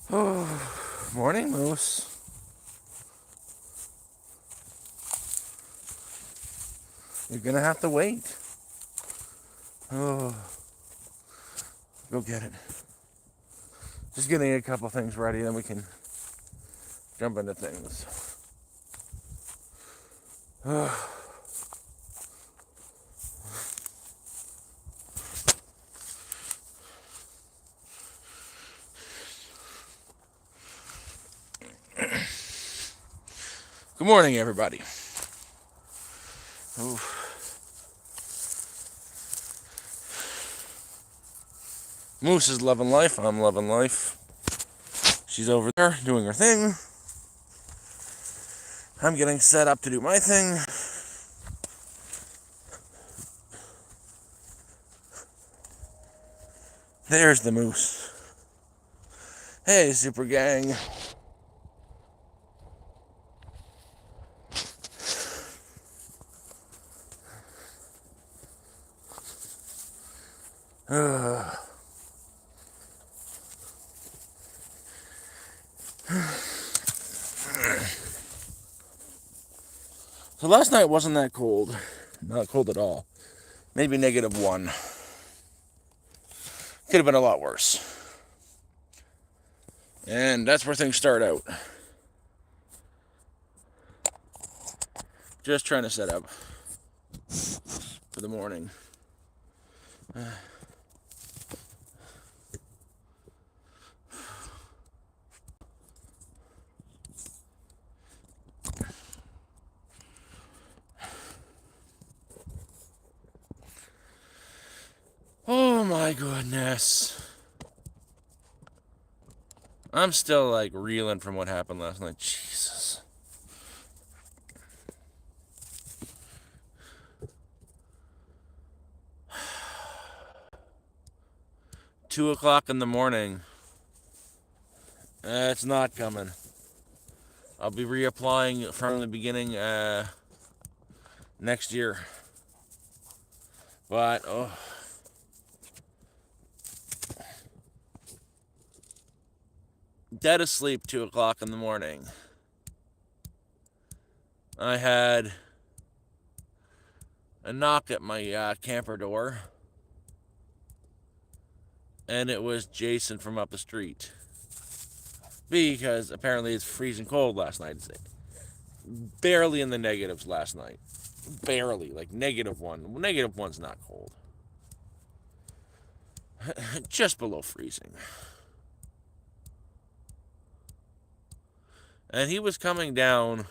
Oh, morning, Moose. You're gonna have to wait. Oh, go get it. Just getting a couple things ready, then we can jump into things. Oh. Good morning, everybody. Ooh. Moose is loving life. I'm loving life. She's over there doing her thing. I'm getting set up to do my thing. There's the Moose. Hey, super gang. So last night wasn't that cold. Not cold at all. Maybe -1. Could have been a lot worse. And that's where things start out. Just trying to set up for the morning. Oh my goodness. I'm still like reeling from what happened last night. Jesus. Two o'clock in the morning. It's not coming. I'll be reapplying from the beginning next year. But, dead asleep 2 o'clock in the morning. I had a knock at my camper door. And it was Jason from up the street. Because apparently it's freezing cold last night. Barely in the negatives last night. Barely, like -1. -1's not cold. Just below freezing. And he was coming down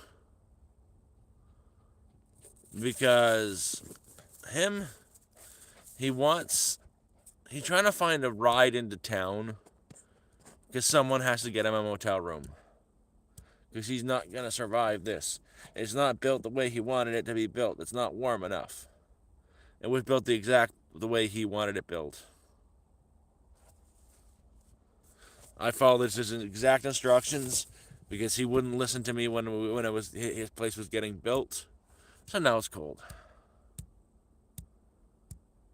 because he's trying to find a ride into town because someone has to get him a motel room. Because he's not going to survive this. It's not built the way he wanted it to be built. It's not warm enough. It was built the way he wanted it built. I followed his exact instructions because he wouldn't listen to me when his place was getting built. So now it's cold.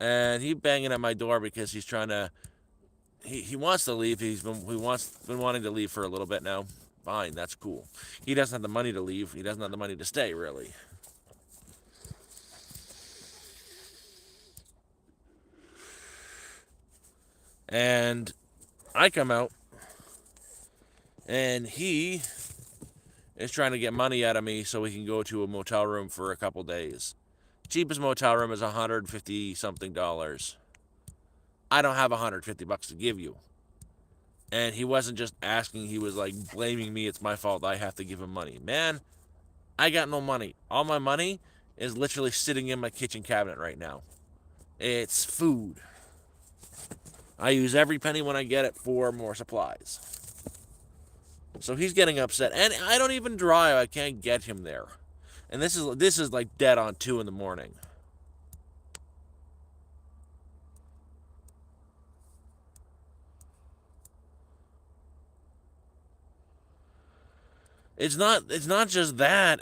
And he banging at my door because he's trying to. He wants to leave. He's been wanting to leave for a little bit now. Fine, that's cool. He doesn't have the money to leave. He doesn't have the money to stay, really. And I come out, and he is trying to get money out of me so we can go to a motel room for a couple days. Cheapest motel room is $150 something. I don't have $150 to give you. And he wasn't just asking, he was like blaming me. It's my fault. I have to give him money. Man, I got no money. All my money is literally sitting in my kitchen cabinet right now. It's food. I use every penny when I get it for more supplies. So he's getting upset. And I don't even drive. I can't get him there. And this is like dead on 2 in the morning. It's not just that.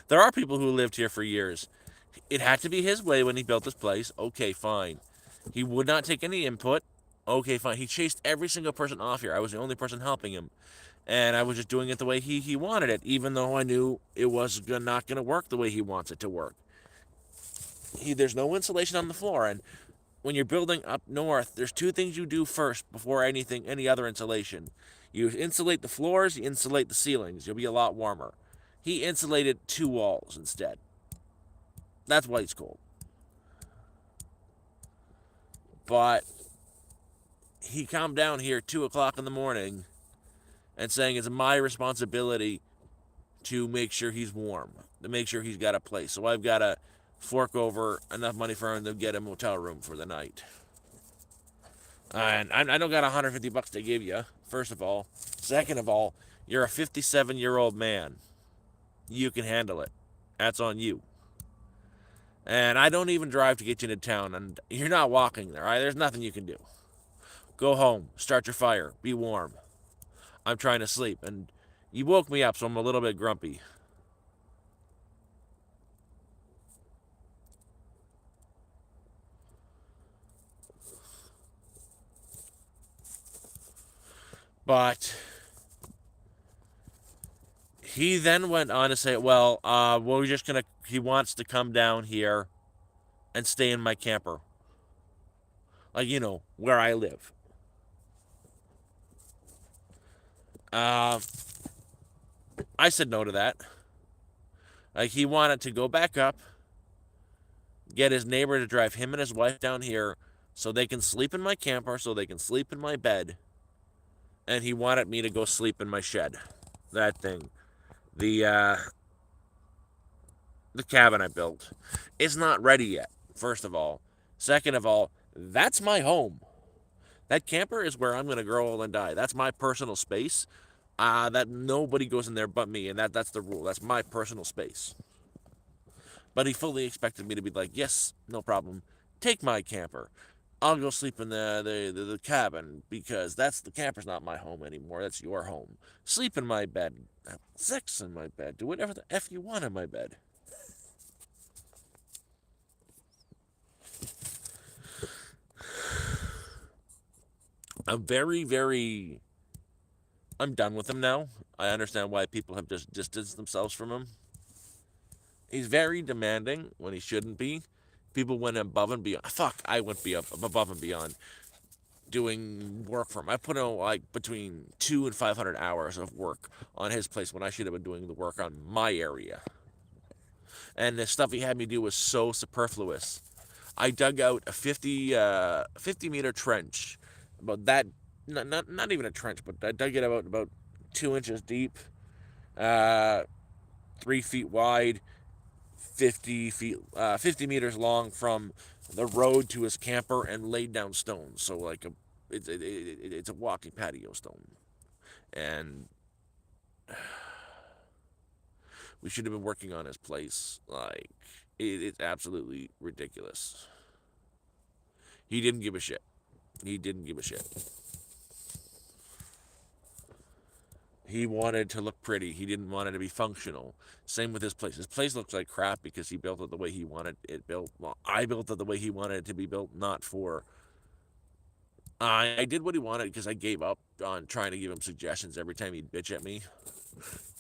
There are people who lived here for years. It had to be his way when he built this place. Okay, fine. He would not take any input. Okay, fine. He chased every single person off here. I was the only person helping him. And I was just doing it the way he wanted it, even though I knew it was not going to work the way he wants it to work. There's no insulation on the floor, and when you're building up north, there's two things you do first before any other insulation. You insulate the floors, you insulate the ceilings. You'll be a lot warmer. He insulated two walls instead. That's why he's cold. But he come down here 2 o'clock in the morning and saying it's my responsibility to make sure he's warm, to make sure he's got a place. So I've got to fork over enough money for him to get a motel room for the night. And I don't got $150 to give you, first of all. Second of all, you're a 57-year-old man. You can handle it. That's on you. And I don't even drive to get you into town, and you're not walking there. Right? There's nothing you can do. Go home, start your fire, be warm. I'm trying to sleep, and you woke me up, so I'm a little bit grumpy. But he then went on to say, well, we're just going to, he wants to come down here and stay in my camper. Like, where I live. Uh, I said no to that. Like, he wanted to go back up, get his neighbor to drive him and his wife down here so they can sleep in my camper, so they can sleep in my bed. And he wanted me to go sleep in my shed. That thing. The the cabin I built. It's not ready yet, first of all. Second of all, that's my home. That camper is where I'm going to grow old and die. That's my personal space. That nobody goes in there but me, and that's the rule. That's my personal space. But he fully expected me to be like, yes, no problem. Take my camper. I'll go sleep in the cabin because the camper's not my home anymore. That's your home. Sleep in my bed. Have sex in my bed. Do whatever the F you want in my bed. I'm very, very. I'm done with him now. I understand why people have just distanced themselves from him. He's very demanding when he shouldn't be. People went above and beyond. Fuck, I went above and beyond doing work for him. I put in like between 200 and 500 hours of work on his place when I should have been doing the work on my area. And the stuff he had me do was so superfluous. I dug out a 50-meter trench, about that, not even a trench, but I dug it about 2 inches deep, uh, 3 feet wide, 50 meters long from the road to his camper, and laid down stones. So like it's a walking patio stone, and we should have been working on his place. Like it's absolutely ridiculous. He didn't give a shit. He didn't give a shit. He wanted to look pretty. He didn't want it to be functional. Same with his place. His place looks like crap because he built it the way he wanted it built. Well, I built it the way he wanted it to be built, not for. I did what he wanted because I gave up on trying to give him suggestions every time he'd bitch at me,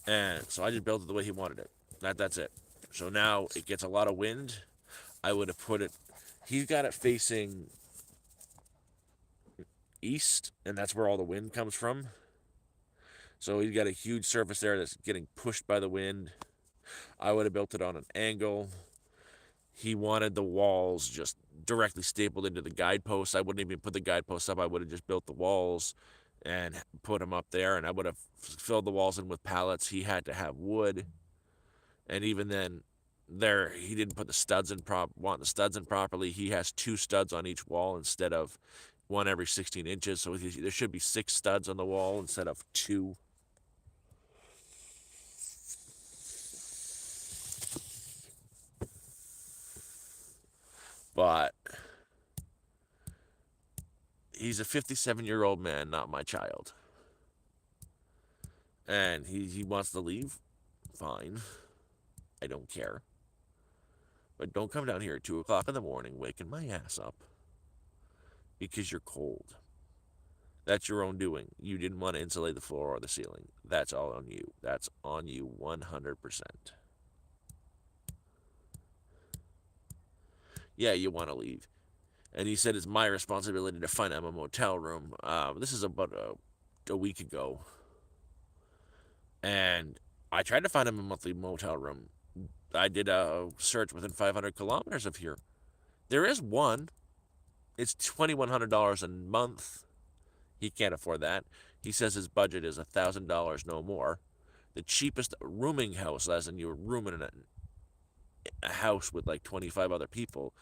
and so I just built it the way he wanted it. That's it. So now it gets a lot of wind. I would have put it. He's got it facing east, and that's where all the wind comes from. So he's got a huge surface there that's getting pushed by the wind. I would have built it on an angle. He wanted the walls just directly stapled into the guideposts. I wouldn't even put the guideposts up. I would have just built the walls and put them up there, and I would have filled the walls in with pallets. He had to have wood, and even then, there he didn't put the studs in want the studs in properly. He has 2 studs on each wall instead of one every 16 inches. So there should be 6 studs on the wall instead of 2. But he's a 57-year-old man, not my child. And he wants to leave. Fine. I don't care. But don't come down here at 2 o'clock in the morning waking my ass up because you're cold. That's your own doing. You didn't want to insulate the floor or the ceiling. That's all on you. That's on you 100%. Yeah, you want to leave. And he said it's my responsibility to find him a motel room. This is about a week ago. And I tried to find him a monthly motel room. I did a search within 500 kilometers of here. There is one. It's $2,100 a month. He can't afford that. He says his budget is $1,000, no more. The cheapest rooming house, as in you're rooming in a house with like 25 other people,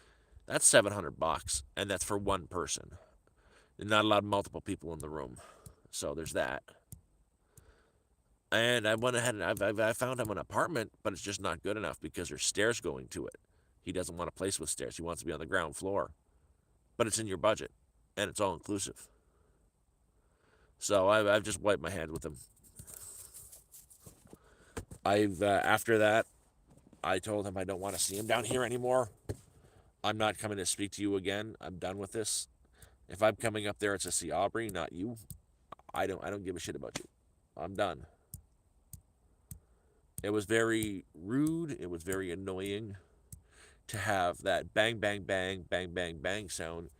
that's $700, and that's for one person. You're not allowed multiple people in the room, so there's that. And I went ahead and I found him an apartment, but it's just not good enough because there's stairs going to it. He doesn't want a place with stairs. He wants to be on the ground floor, but it's in your budget, and it's all inclusive. So I've just wiped my hands with him. I've after that, I told him I don't want to see him down here anymore. I'm not coming to speak to you again. I'm done with this. If I'm coming up there, it's to see Aubrey, not you. I don't give a shit about you. I'm done. It was very rude. It was very annoying to have that bang bang bang bang bang bang sound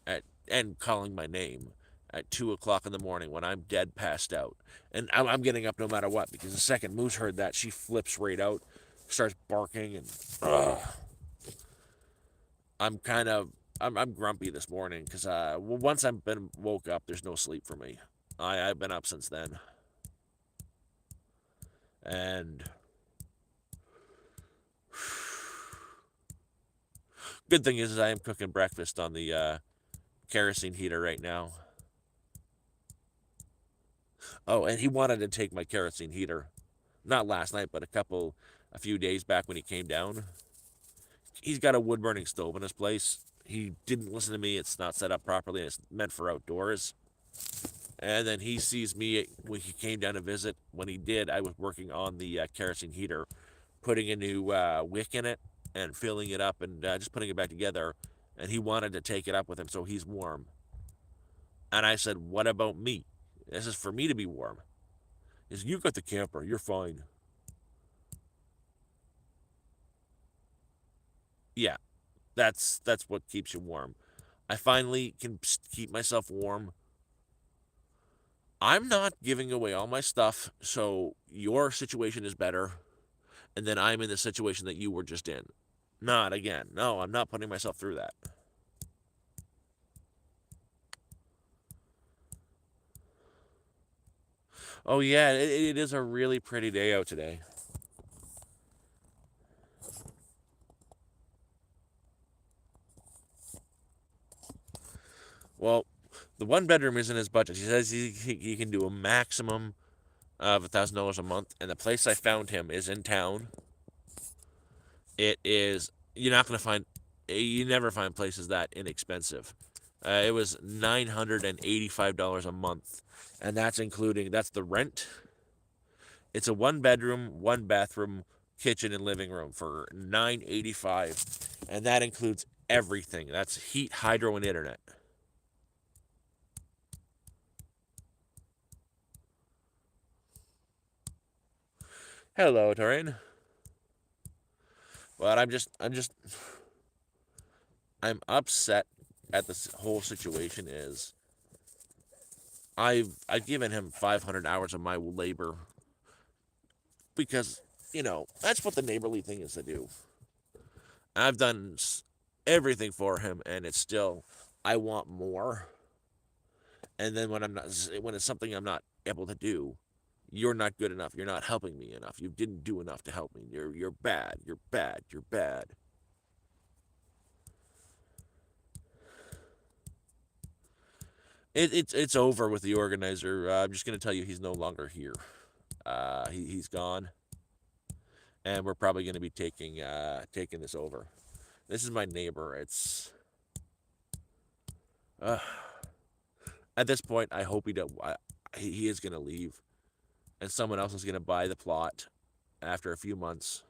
at and calling my name at 2 o'clock in the morning when I'm dead passed out. And I'm getting up no matter what because the second Moose heard that, she flips right out, starts barking, and I'm kind of I'm grumpy this morning because once I've been woke up, there's no sleep for me. I've been up since then, and good thing is I am cooking breakfast on the kerosene heater right now. Oh, and he wanted to take my kerosene heater, not last night, but a few days back when he came down. He's got a wood burning stove in his place. He didn't listen to me. It's not set up properly. It's meant for outdoors. And then he sees me when he came down to visit. When he did, I was working on the kerosene heater, putting a new wick in it and filling it up and just putting it back together. And he wanted to take it up with him so he's warm. And I said, "What about me? This is for me to be warm." He said, "You got the camper. You're fine." Yeah, that's what keeps you warm. I finally can keep myself warm. I'm not giving away all my stuff, so your situation is better, and then I'm in the situation that you were just in. Not again. No, I'm not putting myself through that. Oh yeah, it is a really pretty day out today. Well, the one bedroom is in his budget. He says he can do a maximum of $1,000 a month, and the place I found him is in town. It is you're not gonna find you never find places that inexpensive. It was $985 a month, and that's the rent. It's a one bedroom, one bathroom, kitchen and living room for $985, and that includes everything. That's heat, hydro, and internet. Hello, Torian. But I'm upset at this whole situation. Is I've given him 500 hours of my labor because that's what the neighborly thing is to do. I've done everything for him, and it's still I want more. And then when it's something I'm not able to do, you're not good enough. You're not helping me enough. You didn't do enough to help me. You're bad. You're bad. You're bad. It's over with the organizer. I'm just gonna tell you he's no longer here. He's gone, and we're probably gonna be taking this over. This is my neighbor. It's uh, at this point, I hope he is gonna leave, and someone else is gonna buy the plot after a few months.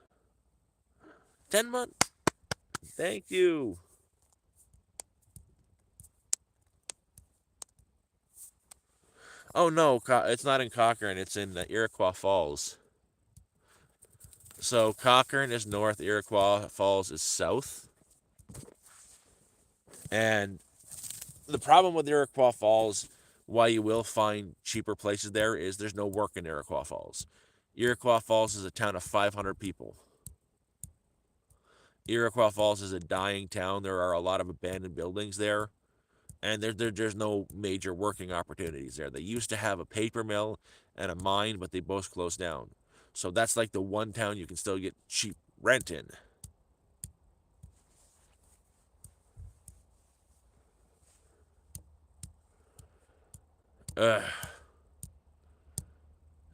10 months. Thank you. Oh no, it's not in Cochrane. It's in Iroquois Falls. So Cochrane is north, Iroquois Falls is south. And the problem with Iroquois Falls, why you will find cheaper places there, is there's no work in Iroquois Falls. Iroquois Falls is a town of 500 people. Iroquois Falls is a dying town. There are a lot of abandoned buildings there, and there's no major working opportunities there. They used to have a paper mill and a mine, but they both closed down. So that's like the one town you can still get cheap rent in. Ugh.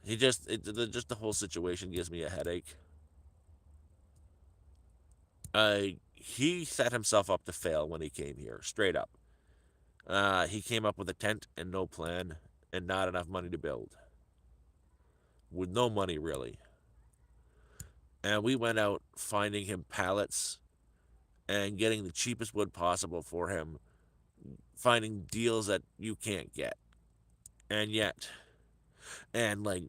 Just the whole situation gives me a headache. He set himself up to fail when he came here, straight up. He came up with a tent and no plan and not enough money to build, with no money really. And we went out finding him pallets and getting the cheapest wood possible for him, finding deals that you can't get. And yet, and like,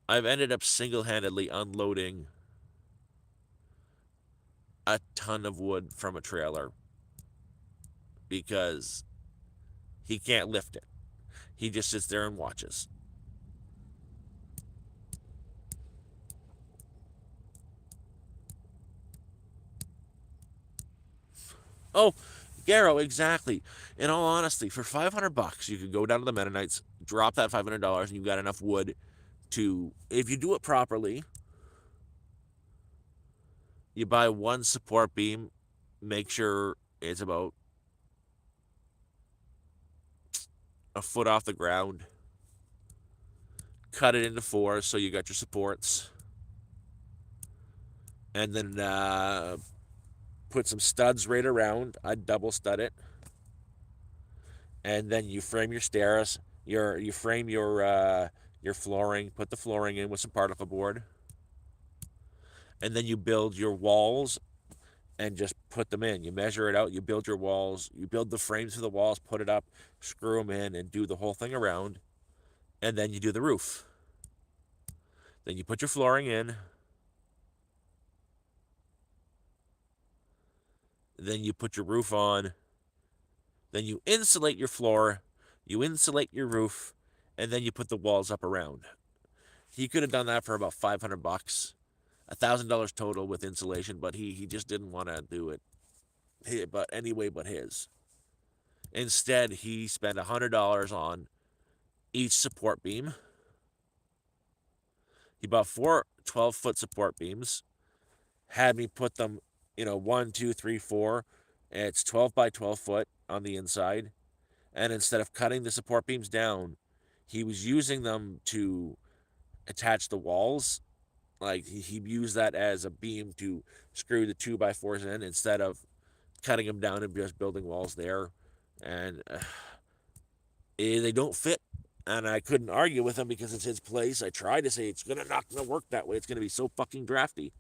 I've ended up single handedly unloading a ton of wood from a trailer because he can't lift it. He just sits there and watches. Oh, Garrow, exactly. In all honesty, for 500 bucks, you could go down to the Mennonites, drop that $500, and you've got enough wood to, if you do it properly, you buy one support beam, make sure it's about a foot off the ground, cut it into four so you got your supports, and then put some studs right around. I'd double stud it, and then you frame your stairs. You frame your flooring. Put the flooring in with some particle board, and then you build your walls and just put them in. You measure it out. You build your walls. You build the frames for the walls. Put it up. Screw them in, and do the whole thing around. And then you do the roof. Then you put your flooring in. Then you put your roof on. Then you insulate your floor. You insulate your roof, and then you put the walls up around. He could have done that for about 500 bucks, $1,000 total with insulation, but he just didn't want to do it. But anyway, but his. Instead, he spent $100 on each support beam. He bought four 12-foot support beams, had me put them, one, two, three, four. And it's 12 by 12 foot on the inside. And instead of cutting the support beams down, he was using them to attach the walls. Like he used that as a beam to screw the 2x4s in instead of cutting them down and just building walls there. And they don't fit. And I couldn't argue with him because it's his place. I tried to say it's not gonna work that way. It's gonna be so fucking drafty.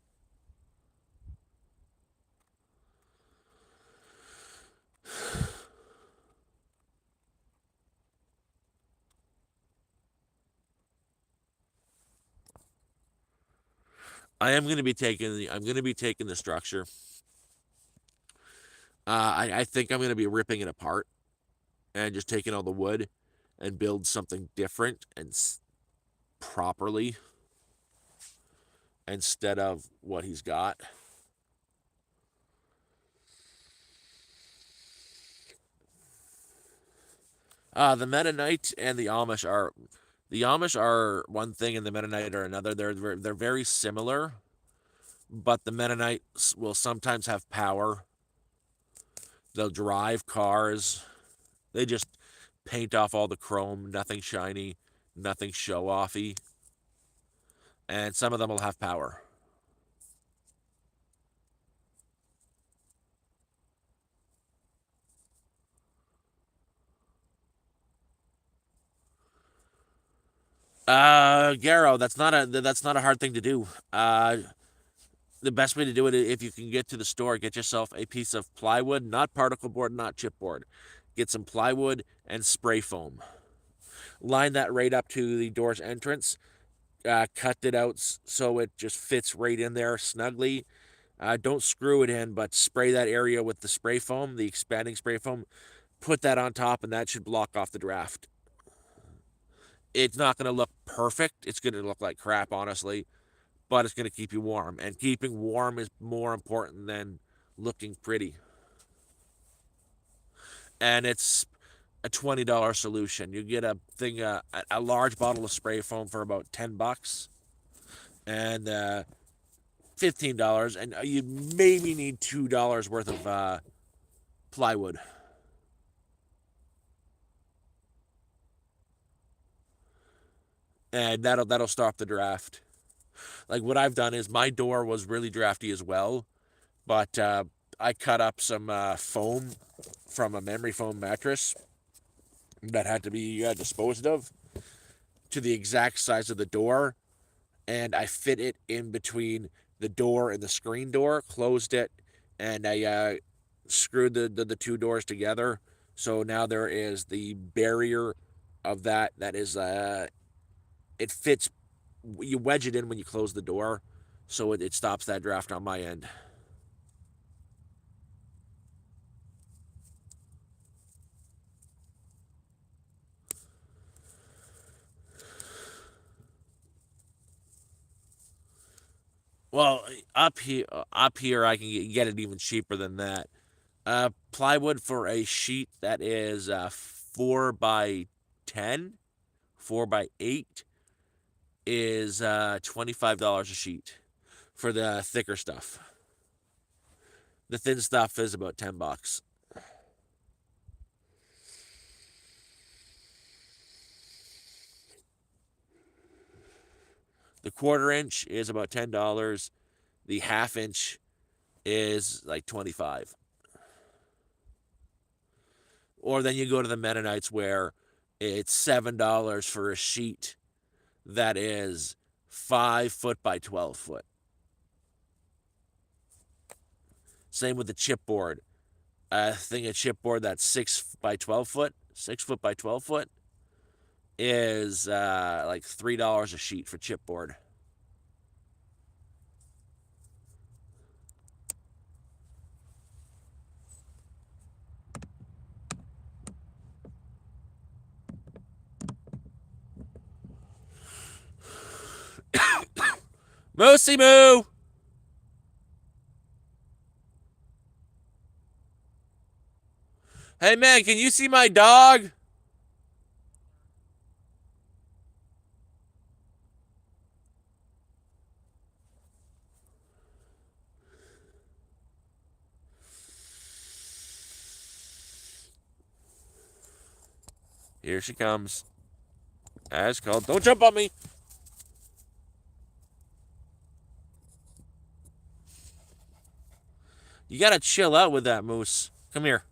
I'm gonna be taking the structure. I think I'm gonna be ripping it apart and just taking all the wood and build something different and properly instead of what he's got. The Mennonite and the Amish are one thing and the Mennonite are another. They're very similar, but the Mennonites will sometimes have power. They'll drive cars. They just paint off all the chrome, nothing shiny, nothing show offy, and some of them will have power. Garrow, that's not a hard thing to do. The best way to do it, if you can get to the store, get yourself a piece of plywood, not particle board, not chipboard. get some plywood and spray foam. Line that right up to the door's entrance. Cut it out so it just fits right in there snugly. Don't screw it in, but spray that area with the spray foam, the expanding spray foam. Put that on top, and that should block off the draft. It's not going to look perfect. It's going to look like crap, honestly, but it's going to keep you warm. And keeping warm is more important than looking pretty. And it's a $20 solution. You get a large bottle of spray foam for about $10, and $15, and you maybe need $2 worth of plywood. And that'll stop the draft. Like what I've done is my door was really drafty as well, but I cut up some foam from a memory foam mattress that had to be disposed of to the exact size of the door, and I fit it in between the door and the screen door, closed it, and I screwed the two doors together. So now there is the barrier of that is it fits. You wedge it in when you close the door, so it stops that draft on my end. Well, up here, I can get it even cheaper than that. Plywood for a sheet that is 4 by 10, 4 by 8 is $25 a sheet for the thicker stuff. The thin stuff is about $10. The quarter inch is about $10. The half inch is like 25. Or then you go to the Mennonites where it's $7 for a sheet that is 5 foot by 12 foot. Same with the chipboard. A thing of chipboard that's 6 by 12 foot, 6 foot by 12 foot is like $3 a sheet for chipboard. Moosey moo! Hey man, can you see my dog? Here she comes. As called. Don't jump on me. You gotta chill out with that moose. Come here.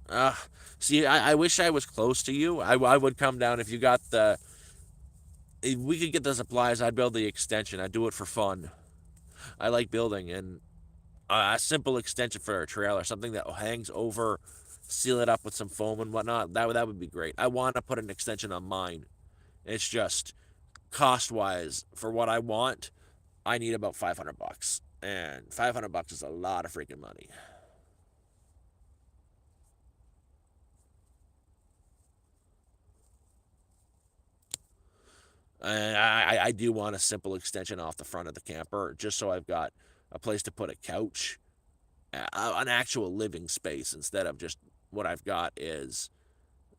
Uh, See, I wish I was close to you. I would come down if you got the. If we could get the supplies, I'd build the extension. I'd do it for fun. I like building, and a simple extension for a trailer, something that hangs over, seal it up with some foam and whatnot. That would be great. I want to put an extension on mine. It's just cost wise for what I want. I need about $500, and $500 is a lot of freaking money. And I do want a simple extension off the front of the camper, just so I've got a place to put a couch, an actual living space instead of just what I've got is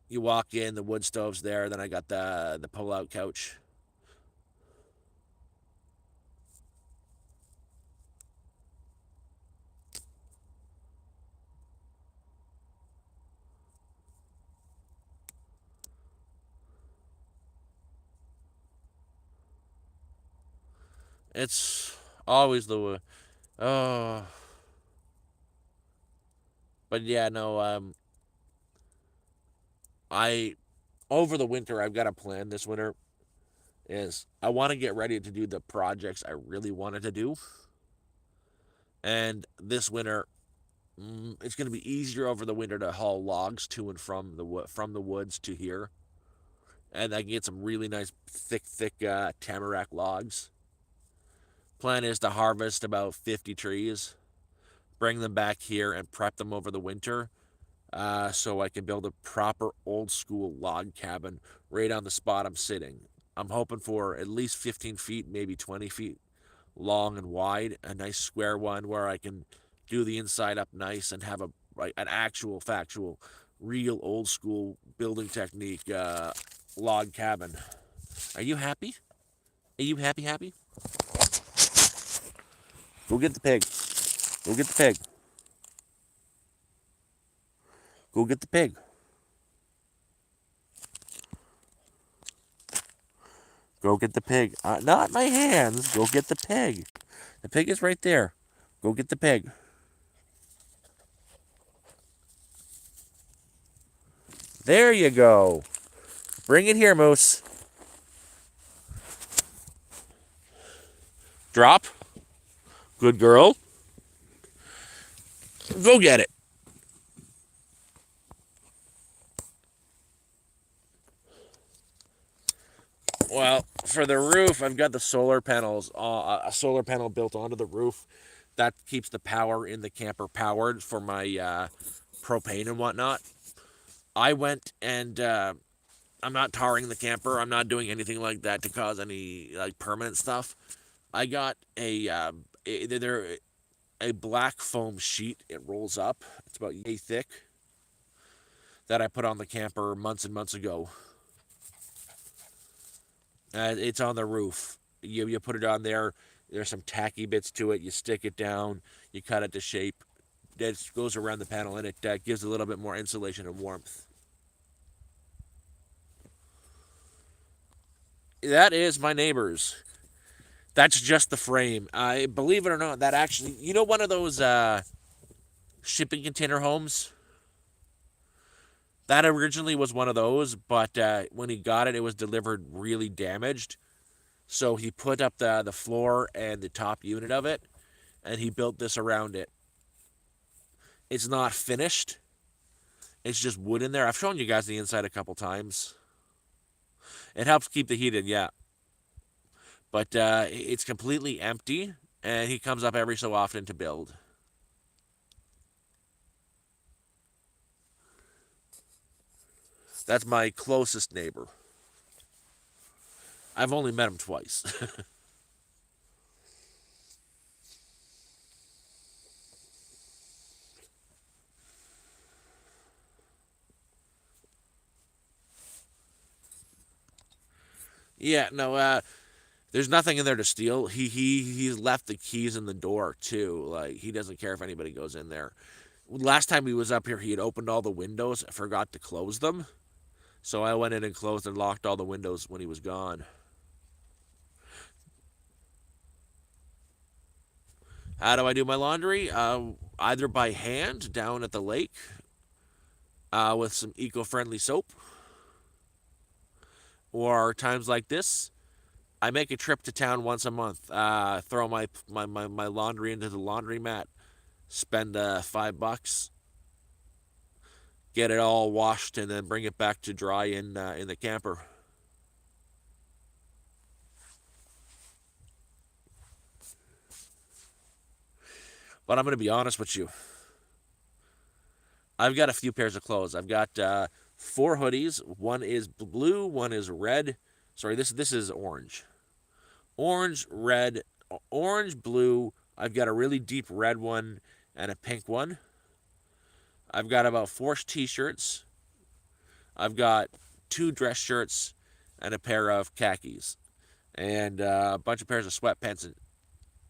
you walk in, the wood stove's there, then I got the pull out couch. It's always the oh, but yeah, no. I over the winter I've got a plan this winter is I want to get ready to do the projects I really wanted to do, And this winter, it's going to be easier over the winter to haul logs to and from the woods to here, and I can get some really nice thick tamarack logs. Plan is to harvest about 50 trees, bring them back here, and prep them over the winter, so I can build a proper old school log cabin right on the spot I'm sitting. I'm hoping for at least 15 feet, maybe 20 feet long and wide, a nice square one where I can do the inside up nice and have an actual factual real old school building technique log cabin. Are you happy? Are you happy? Go get the pig. Go get the pig. Go get the pig. Go get the pig. Not my hands. Go get the pig. The pig is right there. Go get the pig. There you go. Bring it here, Moose. Drop. Good girl. Go get it. Well, for the roof, I've got the solar panels, a solar panel built onto the roof that keeps the power in the camper powered for my propane and whatnot. I went and I'm not tarring the camper. I'm not doing anything like that to cause any like permanent stuff. I got they're a black foam sheet. It rolls up. It's about yay thick that I put on the camper months and months ago. It's on the roof. You put it on there. There's some tacky bits to it. You stick it down. You cut it to shape. It goes around the panel and it gives a little bit more insulation and warmth. That is my neighbor's. That's just the frame. I believe it or not, that actually, one of those shipping container homes. That originally was one of those, but when he got it, it was delivered really damaged. So he put up the floor and the top unit of it, and he built this around it. It's not finished. It's just wood in there. I've shown you guys the inside a couple times. It helps keep the heat in, yeah. But it's completely empty, and he comes up every so often to build. That's my closest neighbor. I've only met him twice. Yeah, no, there's nothing in there to steal. He's left the keys in the door too. Like he doesn't care if anybody goes in there. Last time he was up here, he had opened all the windows, forgot to close them. So I went in and closed and locked all the windows when he was gone. How do I do my laundry? Either by hand down at the lake with some eco-friendly soap, or times like this, I make a trip to town once a month. Throw my laundry into the laundromat, spend $5, get it all washed, and then bring it back to dry in the camper. But I'm gonna be honest with you. I've got a few pairs of clothes. I've got four hoodies. One is blue. One is red. Sorry, this is orange. Orange, red, orange, blue. I've got a really deep red one and a pink one. I've got about four t-shirts. I've got two dress shirts and a pair of khakis, and a bunch of pairs of sweatpants, and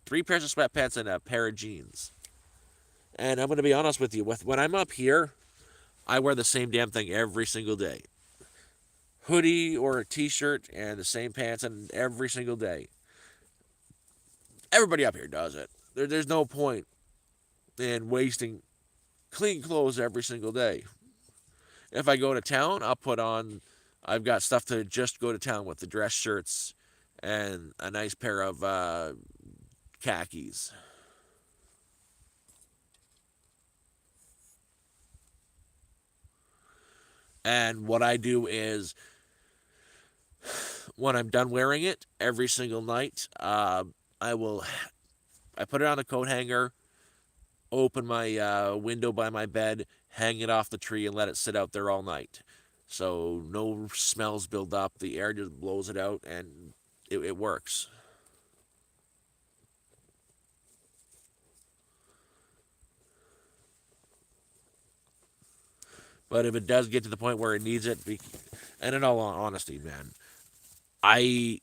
three pairs of sweatpants and a pair of jeans. And I'm going to be honest with you, when I'm up here, I wear the same damn thing every single day. Hoodie or a t-shirt and the same pants and every single day. Everybody up here does it. There's no point in wasting clean clothes every single day. If I go to town, I've got stuff to just go to town with, the dress shirts and a nice pair of khakis. And what I do is, when I'm done wearing it every single night, I will I put it on a coat hanger, open my window by my bed, hang it off the tree, and let it sit out there all night. So no smells build up. The air just blows it out, and it works. But if it does get to the point where it needs it, and in all honesty, man, I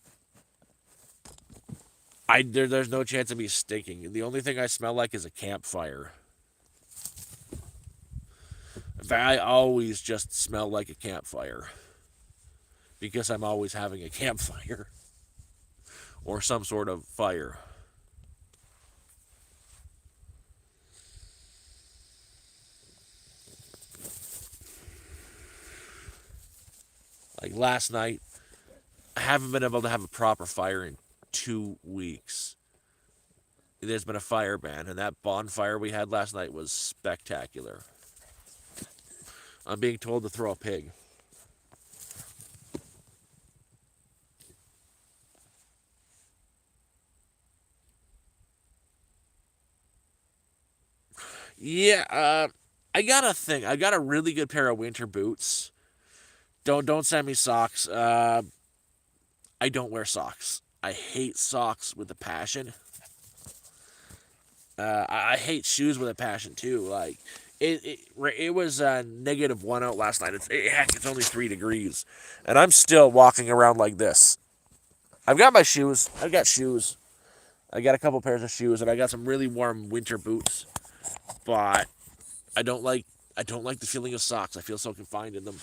there's no chance of me stinking. The only thing I smell like is a campfire. In fact, I always just smell like a campfire because I'm always having a campfire or some sort of fire. Like last night, I haven't been able to have a proper fire in 2 weeks. There's been a fire ban, and that bonfire we had last night was spectacular. I'm being told to throw a pig. Yeah, I got a thing. I got a really good pair of winter boots. Don't send me socks. I don't wear socks. I hate socks with a passion. I hate shoes with a passion too. Like it was -1 out last night. Heck, it's only 3 degrees, and I'm still walking around like this. I've got my shoes. I've got shoes. I got a couple pairs of shoes, and I got some really warm winter boots. But I don't like I don't like the feeling of socks. I feel so confined in them.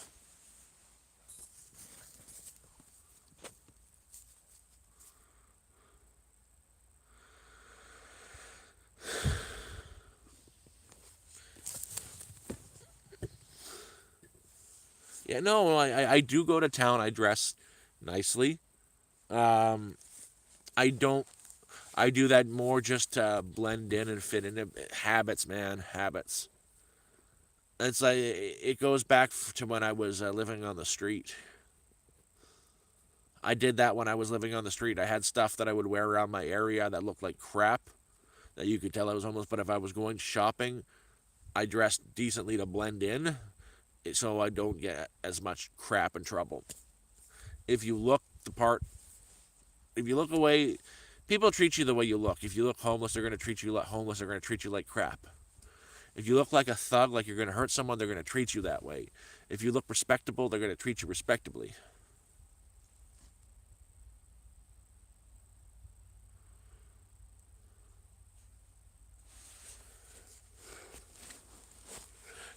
Yeah, no, I do go to town. I dress nicely. Um, I don't. I do that more just to blend in and fit into habits, man. Habits. It's like it goes back to when I was living on the street. I did that when I was living on the street. I had stuff that I would wear around my area that looked like crap, that you could tell I was homeless. But if I was going shopping, I dressed decently to blend in, so I don't get as much crap and trouble. If you look the part, if you look away, people treat you the way you look. If you look homeless, they're going to treat you like homeless. They're going to treat you like crap. If you look like a thug, like you're going to hurt someone, they're going to treat you that way. If you look respectable, they're going to treat you respectably.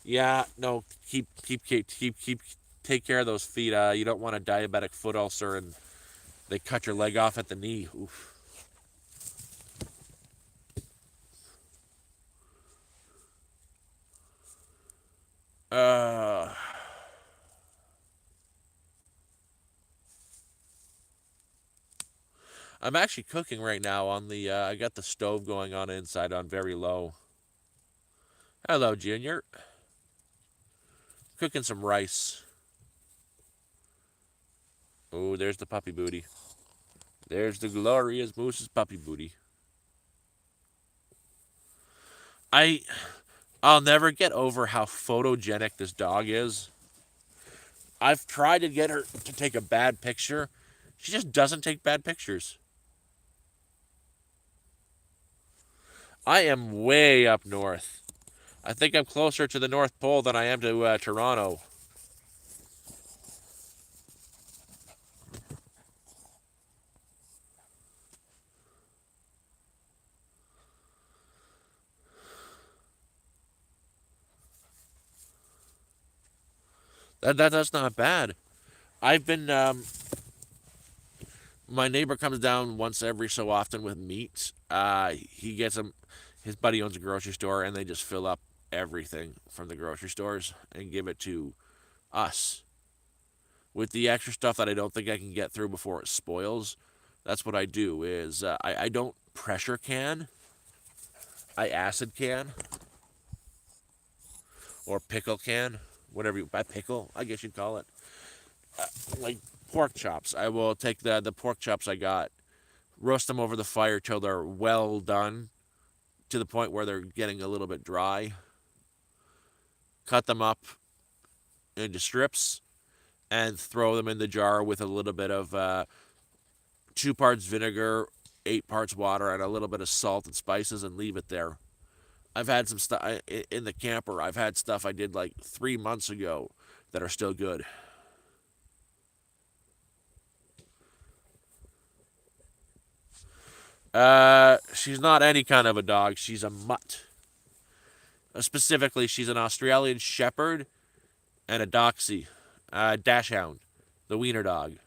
Yeah, no, take care of those feet. You don't want a diabetic foot ulcer and they cut your leg off at the knee. Oof. Uh, I'm actually cooking right now on the. I got the stove going on inside on very low. Hello, Junior. Cooking some rice. Oh, there's the puppy booty. There's the glorious moose's puppy booty. I I'll never get over how photogenic this dog is. I've tried to get her to take a bad picture. She just doesn't take bad pictures. I am way up north. I think I'm closer to the North Pole than I am to Toronto. That's not bad. I've been my neighbor comes down once every so often with meat. He gets him. His buddy owns a grocery store, and they just fill up everything from the grocery stores and give it to us with the extra stuff that I don't think I can get through before it spoils. That's what I do. Is I don't pressure can. I acid can or pickle can. whatever you, a pickle, I guess you'd call it. Like pork chops. I will take the pork chops I got, roast them over the fire till they're well done, to the point where they're getting a little bit dry. Cut them up into strips and throw them in the jar with a little bit of 2 parts vinegar, 8 parts water, and a little bit of salt and spices, and leave it there. I've had some stuff in the camper. I've had stuff I did like 3 months ago that are still good. She's not any kind of a dog. She's a mutt. Specifically, she's an Australian Shepherd and a Doxy, Dachshund, the wiener dog.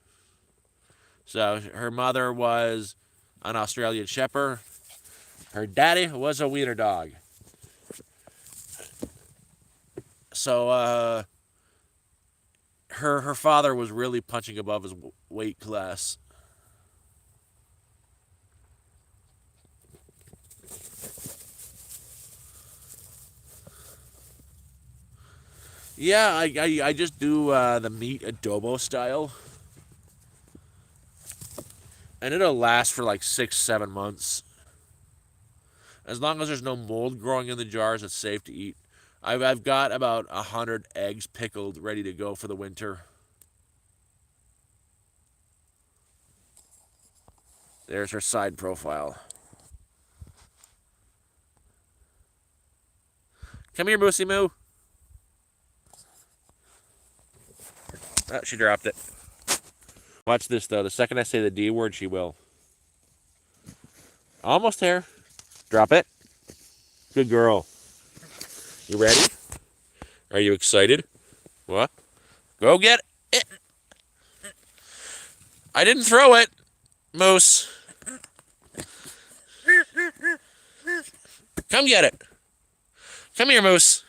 So her mother was an Australian Shepherd. Her daddy was a wiener dog. So her father was really punching above his weight class. Yeah, I just do the meat adobo style, and it'll last for like 6, 7 months. As long as there's no mold growing in the jars, it's safe to eat. I've got about 100 eggs pickled, ready to go for the winter. There's her side profile. Come here, Moosey Moo. Oh, she dropped it. Watch this, though. The second I say the D word, she will. Almost there. Drop it. Good girl. You ready? Are you excited? What? Go get it. I didn't throw it, Moose. Come get it. Come here, Moose.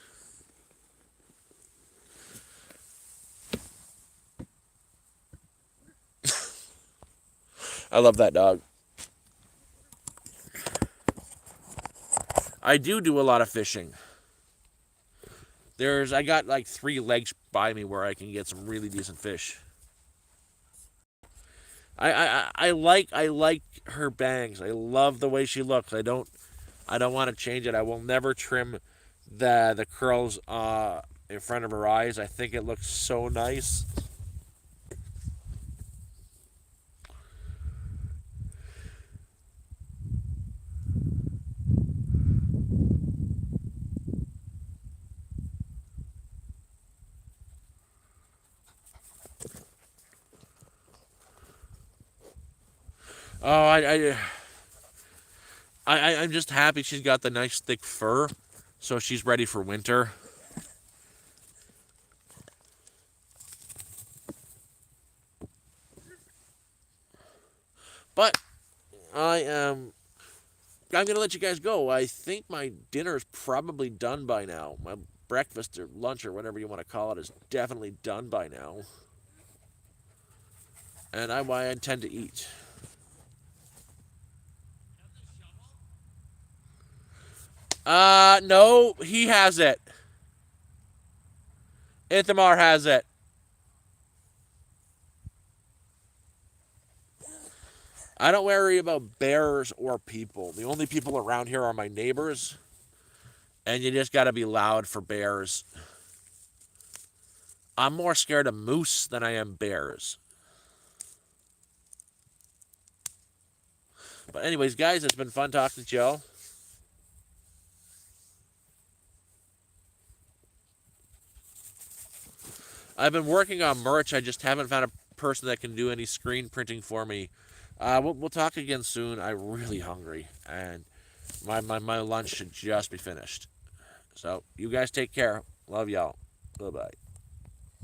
I love that dog. I do a lot of fishing. I got like 3 lakes by me where I can get some really decent fish. I like her bangs. I love the way she looks. I don't want to change it. I will never trim the curls in front of her eyes. I think it looks so nice. Oh, I'm just happy she's got the nice thick fur, so she's ready for winter. But I'm gonna let you guys go. I think my dinner's probably done by now. My breakfast or lunch or whatever you want to call it is definitely done by now, and I intend to eat. No, he has it. Ithamar has it. I don't worry about bears or people. The only people around here are my neighbors, and you just gotta be loud for bears. I'm more scared of moose than I am bears. But anyways, guys, it's been fun talking to y'all. I've been working on merch. I just haven't found a person that can do any screen printing for me. We'll talk again soon. I'm really hungry, and my lunch should just be finished. So, you guys take care. Love y'all. Bye bye.